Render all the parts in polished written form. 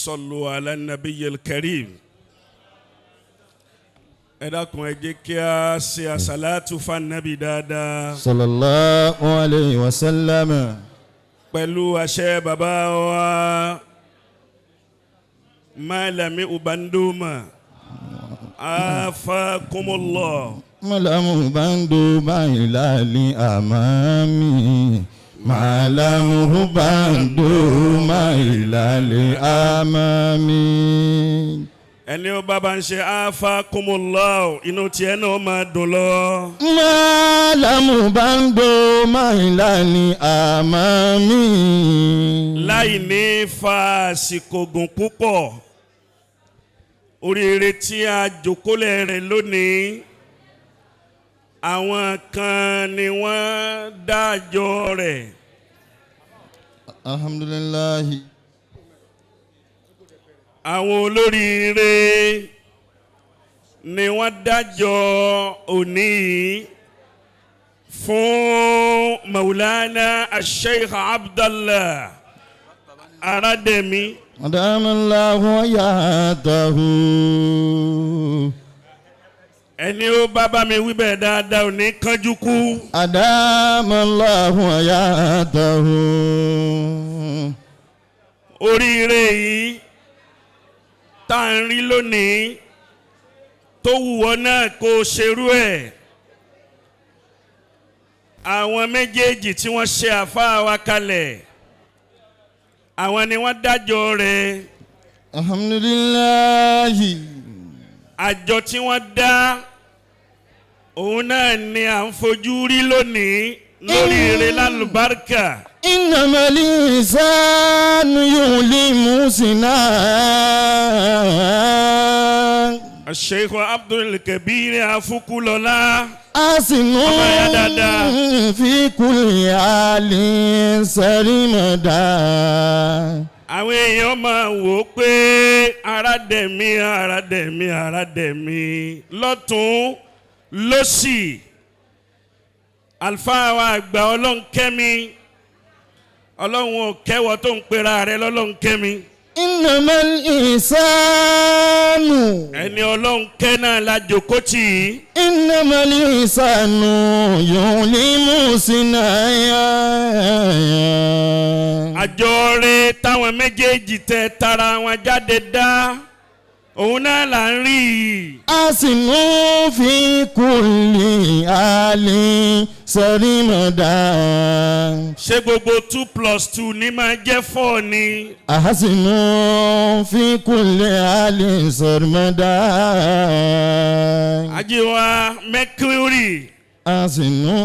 صلوا على النبي الكريم. ẹ̀dàkùn ẹ jẹ́ kí a ṣe àsàlátù fún Ànábì dáadáa. sallallahu alayhi wa sallam. pẹ̀lú àṣẹ bàbá wa Malami Ubanduma afakumullah. Malamu Ubanduma ilali amami. Malamu Ubanduma ilali amami. ẹni ó bá ń ṣe afakumullah inú tiẹ̀ náà máa dùn lọ. Malamu Ubanduma ilali amami. láì ní fa àsìkò gùn púpọ̀ oríire tí a jòkólẹ̀ rẹ̀ lónìí àwọn kan ni wọ́n dájọ́ rẹ̀. Alhamdulillahi. àwọn olóríire ni wọ́n dájọ́ òní fún Maulana Sheikh Abdallah Arademi. Adamallahu hayatahu. ẹni ó bá mi wí bẹ́ẹ̀ dáadáa ò ní kánjú kú. Adamallahu hayatahu. oríire yìí tá à ń rí lónìí tó wùwọ́ náà kó o ṣerú ẹ̀. àwọn méjèèjì tí wọ́n ṣe àfáà wa kalẹ̀ àwọn ni wọ́n dájọ́ rẹ̀. Alhamdulillahi. àjọ tí wọ́n dá òun náà ni à ń fojú rí lónìí lórí ire lálùbáríkà. Innamal insanu yulimu sina. Sheikh Abubakri Afukulola. Asinu fi kulli halin sarimada. àwọn èèyàn máa wò ó pé Arademi lọ́tún lọ́sì àlùfáà wa Agba Olohunkemi ọlọ́run ò kẹ́wọ́ tó ń pera rẹ̀ lọ́lọ́hunkẹ́mi. Innamal insanu. ẹni ọlọ́run kẹ́ náà la jòkó tì í. Innamal insanu yulimu sinaya. àjọ rẹ̀ táwọn méjèèjì tẹ tara wọn jáde dá òun náà là ń rí i. Asinu fi kulli halin sarimada. ṣé gbogbo 2+2 ní máa jẹ́ 4 ni. Asinu fi kulli halin sarimada. àjíwá Mercury. Asinu.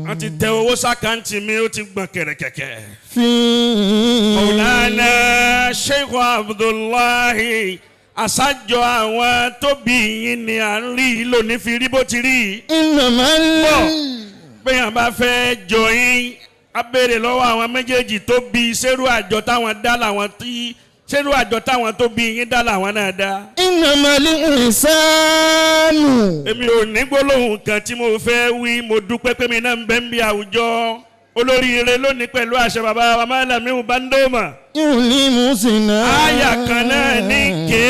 wọ́n ti tẹ owó sákàǹtì mi ó ti gbọ̀n kẹ̀rẹ̀kẹ̀kẹ̀. Fi. Maulana Sheikh Abdullahi àsájọ àwọn tó bí yín ni à ń rí lónìí fi rí bó ti rí. Innamal. bẹ́ẹ̀ bá fẹ́ jọ yín á béèrè lọ́wọ́ àwọn méjèèjì tó bí ṣerú àjọ táwọn dá làwọn tí ṣerú àjọ táwọn tó bí yín dá làwọn náà dá. Innamal insanu. èmi ò ní gbólóhùn kan tí mo fẹ́ wí mo dúpẹ́ pé mi náà ń bẹ ń bí àwùjọ olóríire lónìí pẹ̀lú àṣẹ bàbá wa Malami Ubanduma. Yulimu sina. àyà kan náà ní ké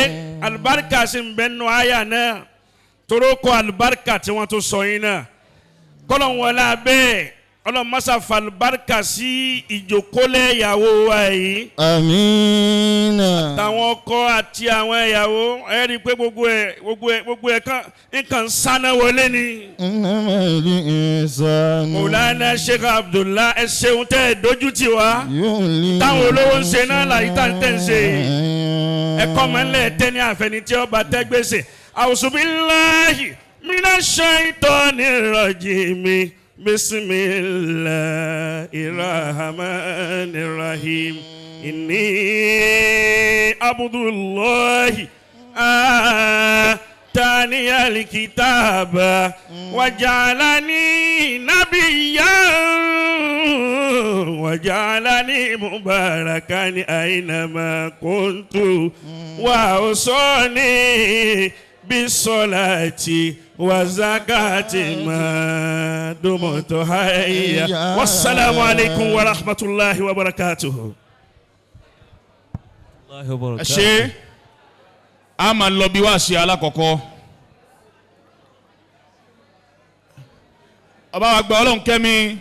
alibarika sì ń bẹ nù àyà náà torókò alibarika tí wọ́n tó sọ yín náà kọ́lọ̀ wọlé abẹ́ ọlọ́mọṣà falibarika sí ìjókòólẹ̀ ìyàwó wa yìí. Amina. táwọn ọkọ àti àwọn ìyàwó ẹ rí i pé gbogbo ẹ nǹkan sáná wọlé ni. Innamal insanu. Maulana Sheikh Abdullah ẹ ṣeun tẹ́ ẹ dojú tì wá. Yulimu. táwọn olówó ń ṣe náà láyé tá ń tẹ̀ ń ṣe yìí. ẹ̀kọ́ mọ́lẹ̀ tẹ́ ní àfẹnití ọba tẹ́ gbèsè. A'udzubillahi minash shaitonir rajim. Bismillahirrahmanirrahim. Inni Abdullahi atani al-kitaba waj'alani nabiyyan waj'alani mubarakan aynama kuntu wa awsani bisolati wa zakati ma dumtu hayya. Wassalamu alaikum wa rahmatullahi wa barakatuh. ṣe a máa lọ bí wá ṣe alákọ̀ọ́kọ́. Ọba wa Agba Olohunkemi